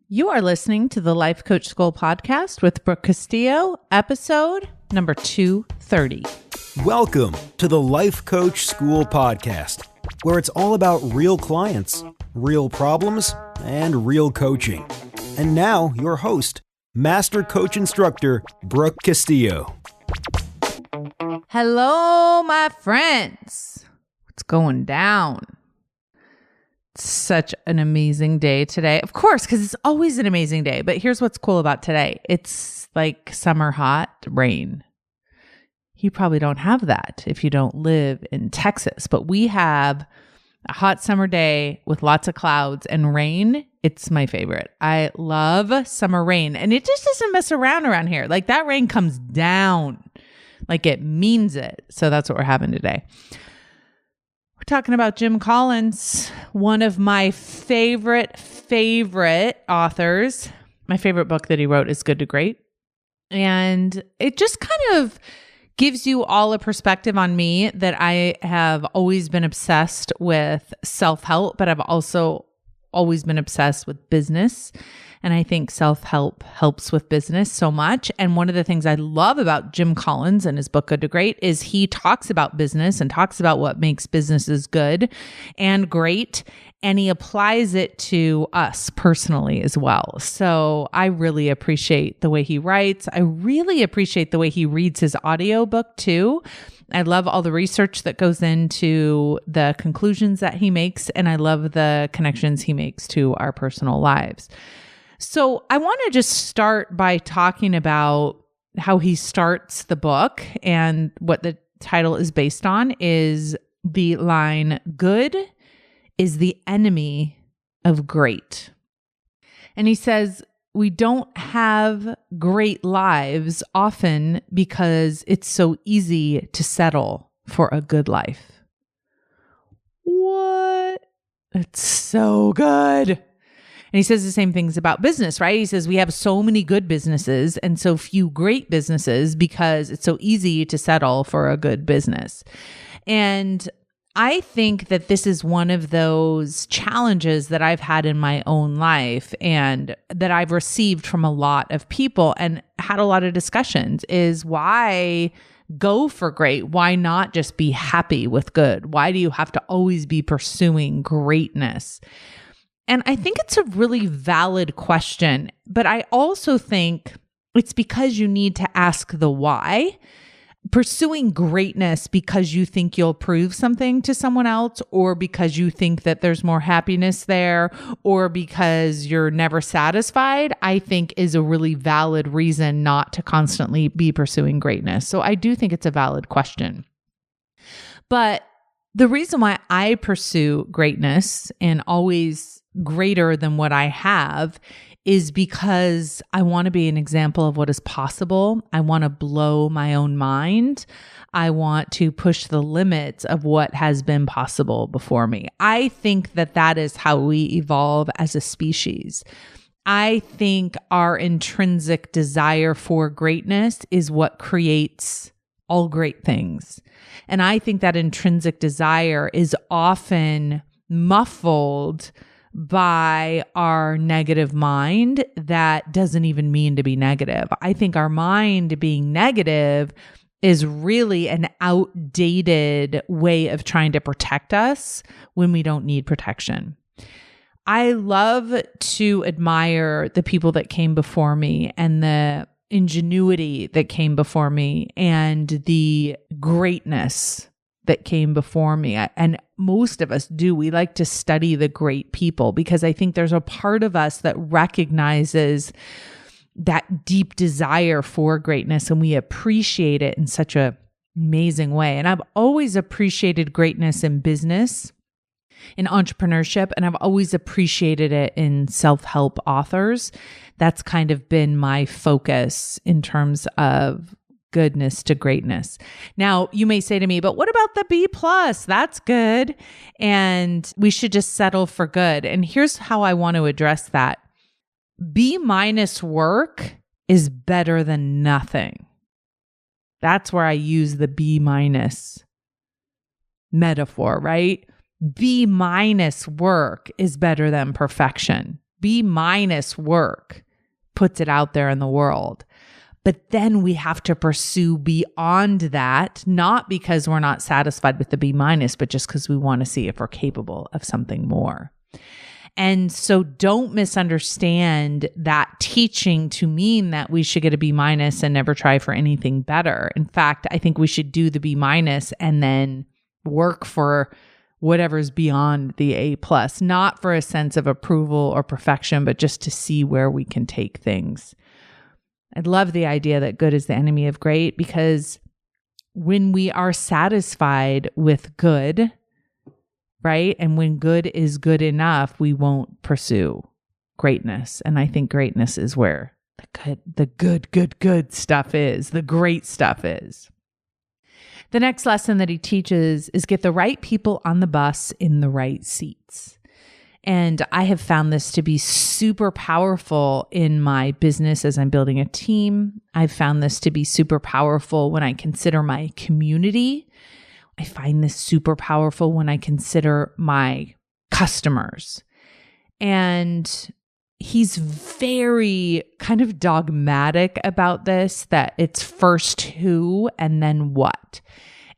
You are listening to the Life Coach School podcast with Brooke Castillo, episode number 230. Welcome to the Life Coach School podcast, where it's all about real clients, real problems, and real coaching. And now, your host, Master Coach Instructor, Brooke Castillo. Hello, my friends. What's going down? Such an amazing day today. Of course, because it's always an amazing day. But here's what's cool about today. It's like summer hot rain. You probably don't have that if you don't live in Texas. But we have a hot summer day with lots of clouds and rain. It's my favorite. I love summer rain. And it just doesn't mess around here. Like that rain comes down. Like it means it. So that's what we're having today. We're talking about Jim Collins, one of my favorite authors. My favorite book that he wrote is Good to Great. And it just kind of gives you all a perspective on me that I have always been obsessed with self-help, but I've also always been obsessed with business. And I think self-help helps with business so much. And one of the things I love about Jim Collins and his book, Good to Great, is he talks about business and talks about what makes businesses good and great. And he applies it to us personally as well. So I really appreciate the way he writes. I really appreciate the way he reads his audiobook too. I love all the research that goes into the conclusions that he makes. And I love the connections he makes to our personal lives. So I want to just start by talking about how he starts the book, and what the title is based on is the line, "Good is the enemy of great." And he says, we don't have great lives often because it's so easy to settle for a good life. What? It's so good. And he says the same things about business, right? He says we have so many good businesses and so few great businesses because it's so easy to settle for a good business. And I think that this is one of those challenges that I've had in my own life and that I've received from a lot of people and had a lot of discussions is why go for great? Why not just be happy with good? Why do you have to always be pursuing greatness? And I think it's a really valid question, but I also think it's because you need to ask the why. Pursuing greatness because you think you'll prove something to someone else, or because you think that there's more happiness there, or because you're never satisfied, I think is a really valid reason not to constantly be pursuing greatness. So I do think it's a valid question. But the reason why I pursue greatness and always greater than what I have is because I want to be an example of what is possible. I want to blow my own mind. I want to push the limits of what has been possible before me. I think that that is how we evolve as a species. I think our intrinsic desire for greatness is what creates all great things. And I think that intrinsic desire is often muffled by our negative mind that doesn't even mean to be negative. I think our mind being negative is really an outdated way of trying to protect us when we don't need protection. I love to admire the people that came before me and the ingenuity that came before me and the greatness that came before me. And most of us do. We like to study the great people because I think there's a part of us that recognizes that deep desire for greatness and we appreciate it in such an amazing way. And I've always appreciated greatness in business, in entrepreneurship, and I've always appreciated it in self-help authors. That's kind of been my focus in terms of goodness to greatness. Now, you may say to me, but what about the B+? That's good. And we should just settle for good. And here's how I want to address that. B- work is better than nothing. That's where I use the B- metaphor, right? B- work is better than perfection. B- work puts it out there in the world. But then we have to pursue beyond that, not because we're not satisfied with the B-, but just because we want to see if we're capable of something more. And so don't misunderstand that teaching to mean that we should get a B- and never try for anything better. In fact, I think we should do the B- and then work for whatever's beyond the A+, not for a sense of approval or perfection, but just to see where we can take things. I love the idea that good is the enemy of great, because when we are satisfied with good, right? And when good is good enough, we won't pursue greatness. And I think greatness is where the good stuff is, the great stuff is. The next lesson that he teaches is get the right people on the bus in the right seats. And I have found this to be super powerful in my business as I'm building a team. I've found this to be super powerful when I consider my community. I find this super powerful when I consider my customers. And he's very kind of dogmatic about this, that it's first who and then what.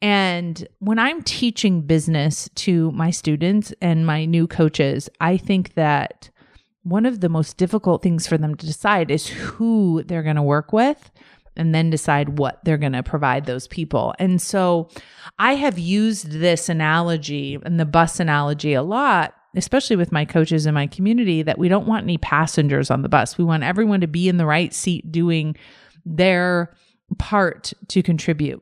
And when I'm teaching business to my students and my new coaches, I think that one of the most difficult things for them to decide is who they're going to work with, and then decide what they're going to provide those people. And so I have used this analogy and the bus analogy a lot, especially with my coaches in my community, that we don't want any passengers on the bus. We want everyone to be in the right seat doing their part to contribute.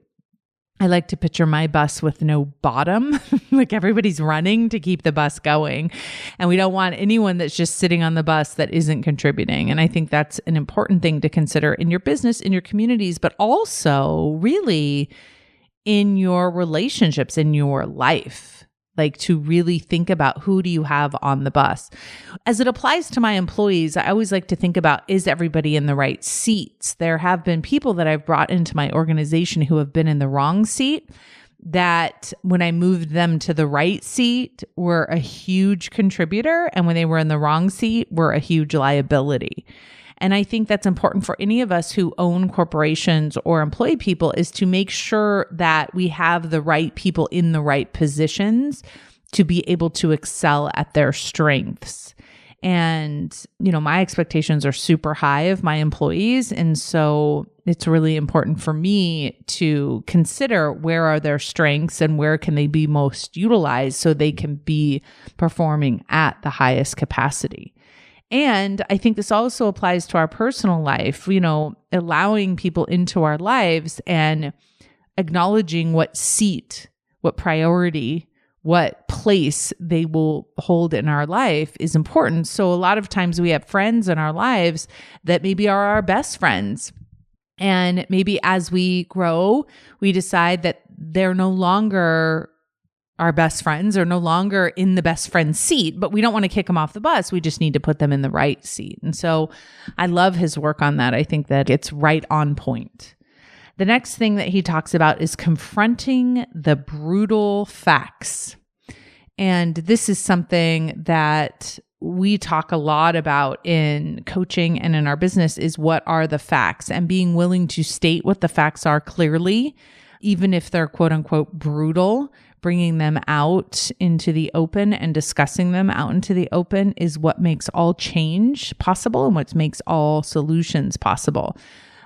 I like to picture my bus with no bottom, like everybody's running to keep the bus going. And we don't want anyone that's just sitting on the bus that isn't contributing. And I think that's an important thing to consider in your business, in your communities, but also really in your relationships, in your life. Like to really think about who do you have on the bus. As it applies to my employees, I always like to think about, is everybody in the right seats? There have been people that I've brought into my organization who have been in the wrong seat, that when I moved them to the right seat were a huge contributor, and when they were in the wrong seat were a huge liability. And I think that's important for any of us who own corporations or employ people, is to make sure that we have the right people in the right positions to be able to excel at their strengths. And, my expectations are super high of my employees. And so it's really important for me to consider where are their strengths and where can they be most utilized so they can be performing at the highest capacity. And I think this also applies to our personal life, allowing people into our lives and acknowledging what seat, what priority, what place they will hold in our life is important. So a lot of times we have friends in our lives that maybe are our best friends. And maybe as we grow, we decide that they're no longer our best friends, are no longer in the best friend seat, but we don't want to kick them off the bus. We just need to put them in the right seat. And so I love his work on that. I think that it's right on point. The next thing that he talks about is confronting the brutal facts. And this is something that we talk a lot about in coaching and in our business, is what are the facts, and being willing to state what the facts are clearly, even if they're quote unquote brutal. Bringing them out into the open and discussing them out into the open is what makes all change possible and what makes all solutions possible.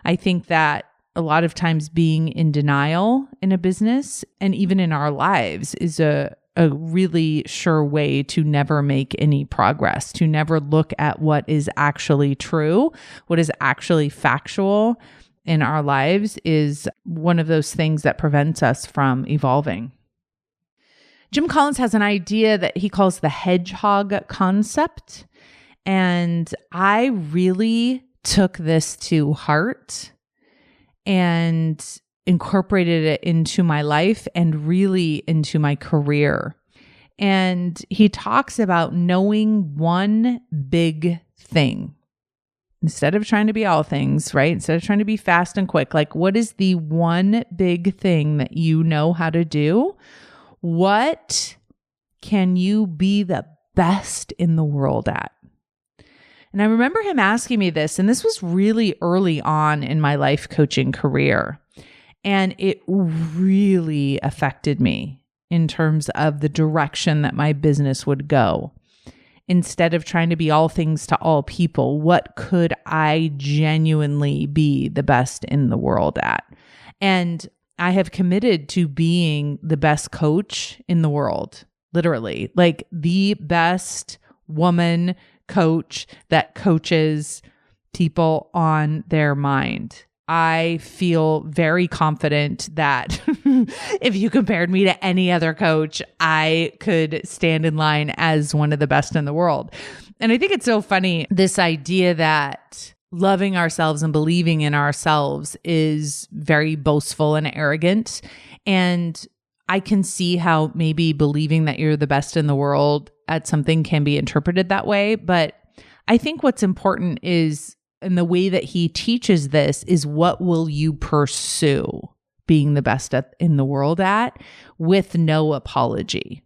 I think that a lot of times being in denial in a business and even in our lives is a really sure way to never make any progress, to never look at what is actually true, what is actually factual in our lives is one of those things that prevents us from evolving. Jim Collins has an idea that he calls the hedgehog concept. And I really took this to heart and incorporated it into my life and really into my career. And he talks about knowing one big thing. Instead of trying to be all things, right? Instead of trying to be fast and quick, like what is the one big thing that you know how to do? What can you be the best in the world at? And I remember him asking me this, and this was really early on in my life coaching career. And it really affected me in terms of the direction that my business would go. Instead of trying to be all things to all people, what could I genuinely be the best in the world at? And I have committed to being the best coach in the world, literally, like the best woman coach that coaches people on their mind. I feel very confident that if you compared me to any other coach, I could stand in line as one of the best in the world. And I think it's so funny, this idea that loving ourselves and believing in ourselves is very boastful and arrogant. And I can see how maybe believing that you're the best in the world at something can be interpreted that way. But I think what's important is, and the way that he teaches this is, what will you pursue being the best in the world at with no apology?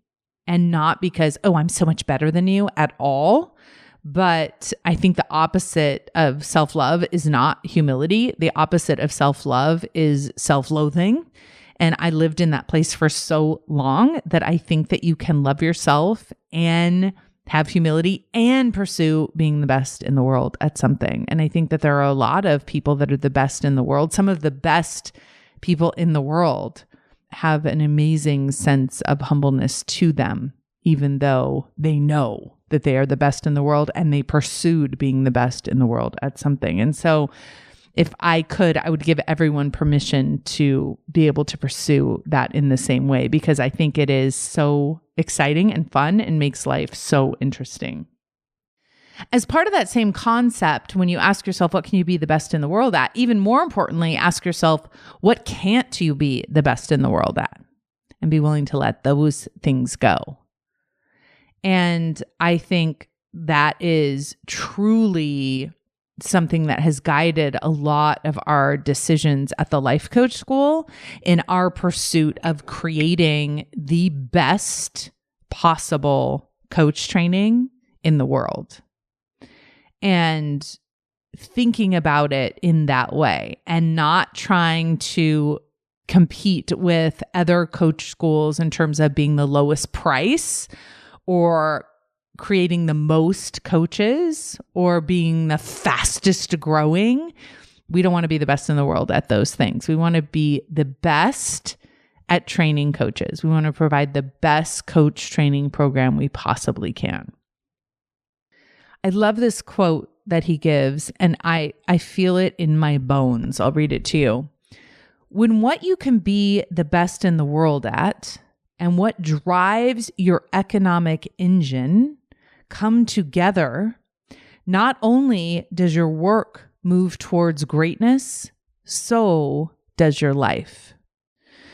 And not because, oh, I'm so much better than you at all. But I think the opposite of self-love is not humility. The opposite of self-love is self-loathing. And I lived in that place for so long that I think that you can love yourself and have humility and pursue being the best in the world at something. And I think that there are a lot of people that are the best in the world. Some of the best people in the world have an amazing sense of humbleness to them, even though they know that they are the best in the world and they pursued being the best in the world at something. And so if I could, I would give everyone permission to be able to pursue that in the same way, because I think it is so exciting and fun and makes life so interesting. As part of that same concept, when you ask yourself, what can you be the best in the world at? Even more importantly, ask yourself, what can't you be the best in the world at? And be willing to let those things go. And I think that is truly something that has guided a lot of our decisions at the Life Coach School in our pursuit of creating the best possible coach training in the world. And thinking about it in that way and not trying to compete with other coach schools in terms of being the lowest price or creating the most coaches or being the fastest growing. We don't want to be the best in the world at those things. We want to be the best at training coaches. We want to provide the best coach training program we possibly can. I love this quote that he gives, and I feel it in my bones. I'll read it to you. When what you can be the best in the world at and what drives your economic engine come together, not only does your work move towards greatness, so does your life.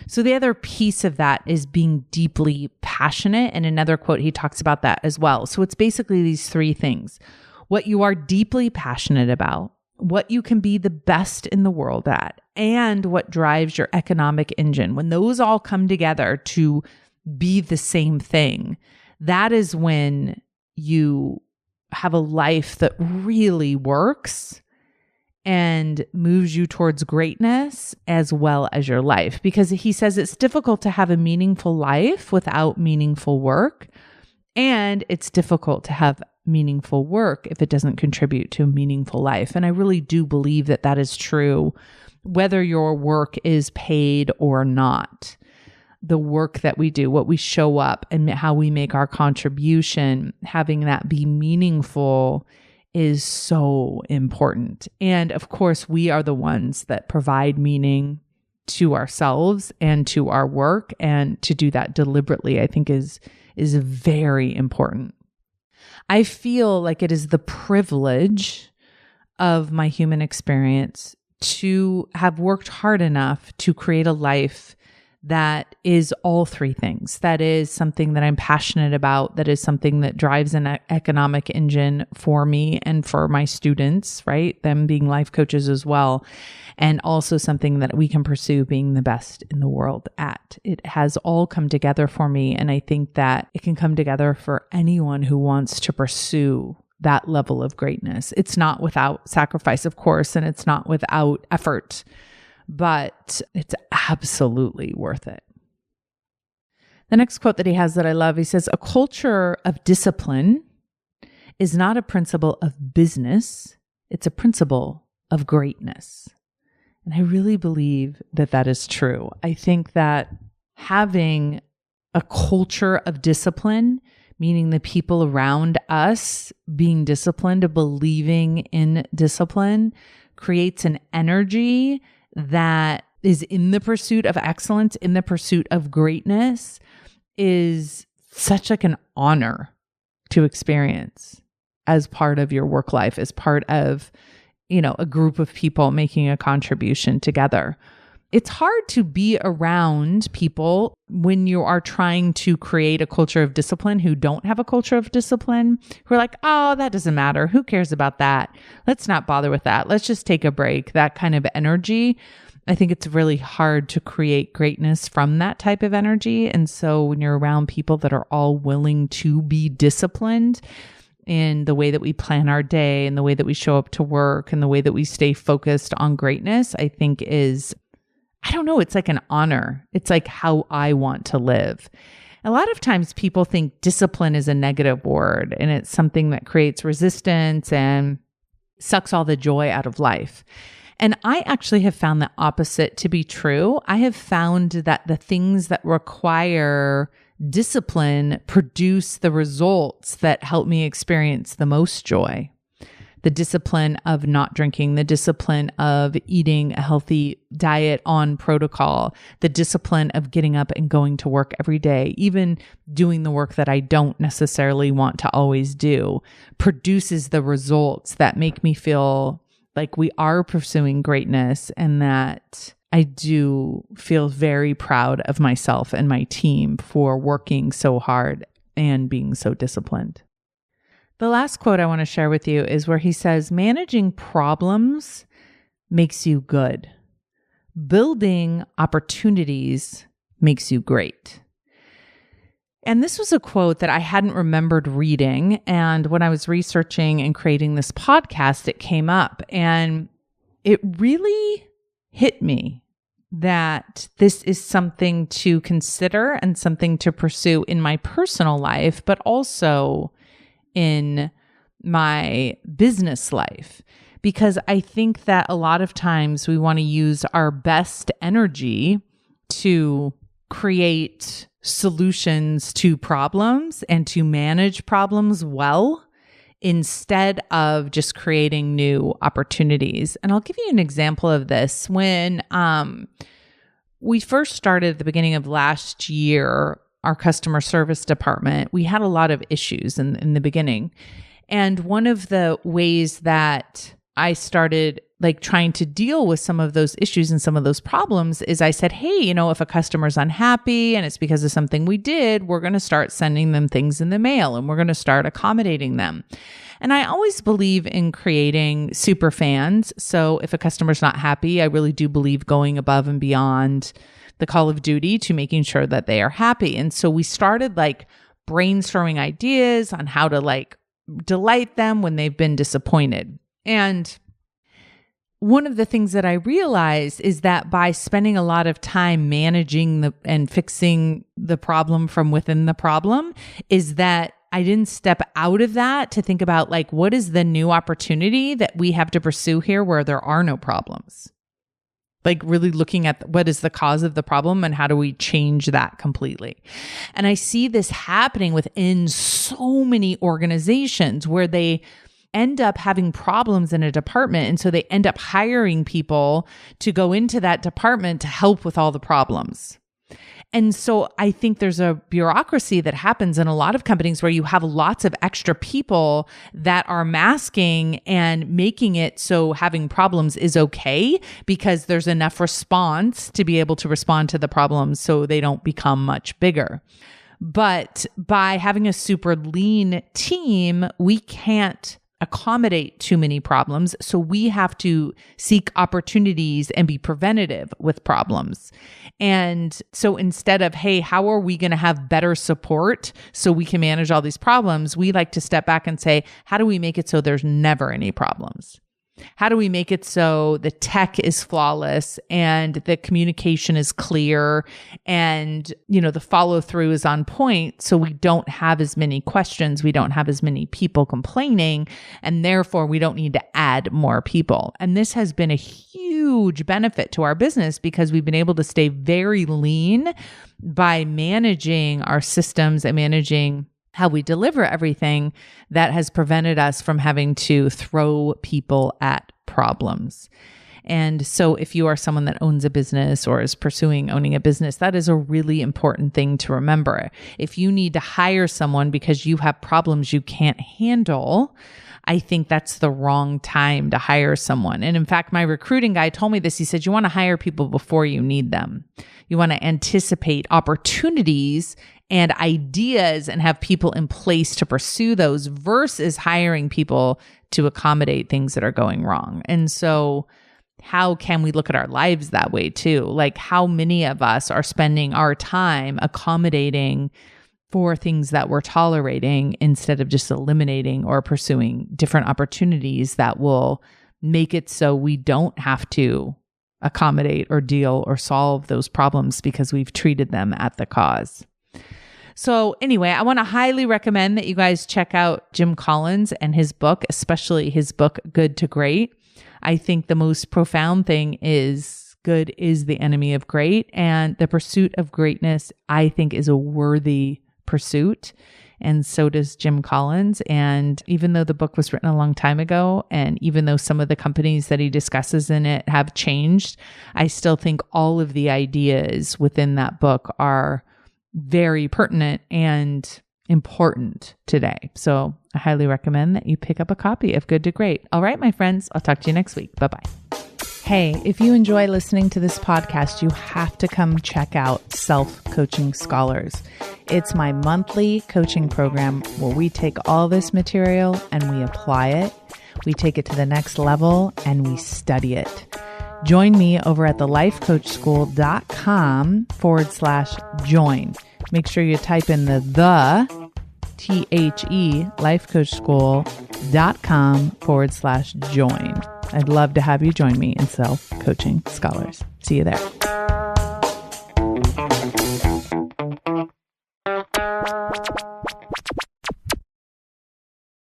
So the other piece of that is being deeply passionate. And another quote, he talks about that as well. So it's basically these three things: what you are deeply passionate about, what you can be the best in the world at, and what drives your economic engine. When those all come together to be the same thing, that is when you have a life that really works and moves you towards greatness as well as your life. Because he says it's difficult to have a meaningful life without meaningful work. And it's difficult to have meaningful work if it doesn't contribute to a meaningful life. And I really do believe that that is true, whether your work is paid or not. The work that we do, what we show up, and how we make our contribution, having that be meaningful is so important. And of course, we are the ones that provide meaning to ourselves and to our work, and to do that deliberately, I think is very important. I feel like it is the privilege of my human experience to have worked hard enough to create a life that is all three things. That is something that I'm passionate about. That is something that drives an economic engine for me and for my students, right? Them being life coaches as well. And also something that we can pursue being the best in the world at. It has all come together for me. And I think that it can come together for anyone who wants to pursue that level of greatness. It's not without sacrifice, of course, and it's not without effort, but it's absolutely worth it. The next quote that he has that I love, he says, "A culture of discipline is not a principle of business, it's a principle of greatness." And I really believe that that is true. I think that having a culture of discipline, meaning the people around us being disciplined, believing in discipline, creates an energy that is in the pursuit of excellence, in the pursuit of greatness, is such like an honor to experience as part of your work life, as part of, a group of people making a contribution together. It's hard to be around people when you are trying to create a culture of discipline who don't have a culture of discipline, who are like, oh, that doesn't matter. Who cares about that? Let's not bother with that. Let's just take a break. That kind of energy. I think it's really hard to create greatness from that type of energy. And so when you're around people that are all willing to be disciplined in the way that we plan our day and the way that we show up to work and the way that we stay focused on greatness, I think is, I don't know, it's like an honor. It's like how I want to live. A lot of times people think discipline is a negative word and it's something that creates resistance and sucks all the joy out of life. And I actually have found the opposite to be true. I have found that the things that require discipline produce the results that help me experience the most joy. The discipline of not drinking, the discipline of eating a healthy diet on protocol, the discipline of getting up and going to work every day, even doing the work that I don't necessarily want to always do, produces the results that make me feel like we are pursuing greatness and that I do feel very proud of myself and my team for working so hard and being so disciplined. The last quote I want to share with you is where he says, "Managing problems makes you good. Building opportunities makes you great." And this was a quote that I hadn't remembered reading. And when I was researching and creating this podcast, it came up and it really hit me that this is something to consider and something to pursue in my personal life, but also in my business life. Because I think that a lot of times we want to use our best energy to create solutions to problems and to manage problems well, instead of just creating new opportunities. And I'll give you an example of this. When we first started at the beginning of last year, our customer service department, we had a lot of issues in the beginning. And one of the ways that I started trying to deal with some of those issues and some of those problems is I said, hey, if a customer's unhappy and it's because of something we did, we're going to start sending them things in the mail and we're going to start accommodating them. And I always believe in creating super fans. So if a customer's not happy, I really do believe going above and beyond the call of duty to making sure that they are happy. And so we started brainstorming ideas on how to delight them when they've been disappointed. And one of the things that I realized is that by spending a lot of time managing and fixing the problem from within the problem, is that I didn't step out of that to think about what is the new opportunity that we have to pursue here where there are no problems. Really looking at what is the cause of the problem and how do we change that completely. And I see this happening within so many organizations where they end up having problems in a department. And so they end up hiring people to go into that department to help with all the problems. And so I think there's a bureaucracy that happens in a lot of companies where you have lots of extra people that are masking and making it so having problems is okay because there's enough response to be able to respond to the problems so they don't become much bigger. But by having a super lean team, we can't accommodate too many problems. So we have to seek opportunities and be preventative with problems. And so instead of, hey, how are we going to have better support so we can manage all these problems? We like to step back and say, how do we make it so there's never any problems? How do we make it so the tech is flawless and the communication is clear and, the follow through is on point, so we don't have as many questions, we don't have as many people complaining, and therefore we don't need to add more people. And this has been a huge benefit to our business because we've been able to stay very lean by managing our systems and managing how we deliver everything. That has prevented us from having to throw people at problems. And so if you are someone that owns a business or is pursuing owning a business, that is a really important thing to remember. If you need to hire someone because you have problems you can't handle, I think that's the wrong time to hire someone. And in fact, my recruiting guy told me this. He said, you want to hire people before you need them. You want to anticipate opportunities and ideas and have people in place to pursue those versus hiring people to accommodate things that are going wrong. And so how can we look at our lives that way too? Like, how many of us are spending our time accommodating for things that we're tolerating instead of just eliminating or pursuing different opportunities that will make it so we don't have to accommodate or deal or solve those problems because we've treated them at the cause. So anyway, I want to highly recommend that you guys check out Jim Collins and his book, especially his book, Good to Great. I think the most profound thing is good is the enemy of great. And the pursuit of greatness, I think, is a worthy pursuit. And so does Jim Collins. And even though the book was written a long time ago, and even though some of the companies that he discusses in it have changed, I still think all of the ideas within that book are very pertinent and important today. So I highly recommend that you pick up a copy of Good to Great. All right, my friends, I'll talk to you next week. Bye-bye. Hey, if you enjoy listening to this podcast, you have to come check out Self-Coaching Scholars. It's my monthly coaching program where we take all this material and we apply it. We take it to the next level and we study it. Join me over at thelifecoachschool.com/join. Make sure you type in the lifecoachschool.com/join. I'd love to have you join me in Self-Coaching Scholars. See you there.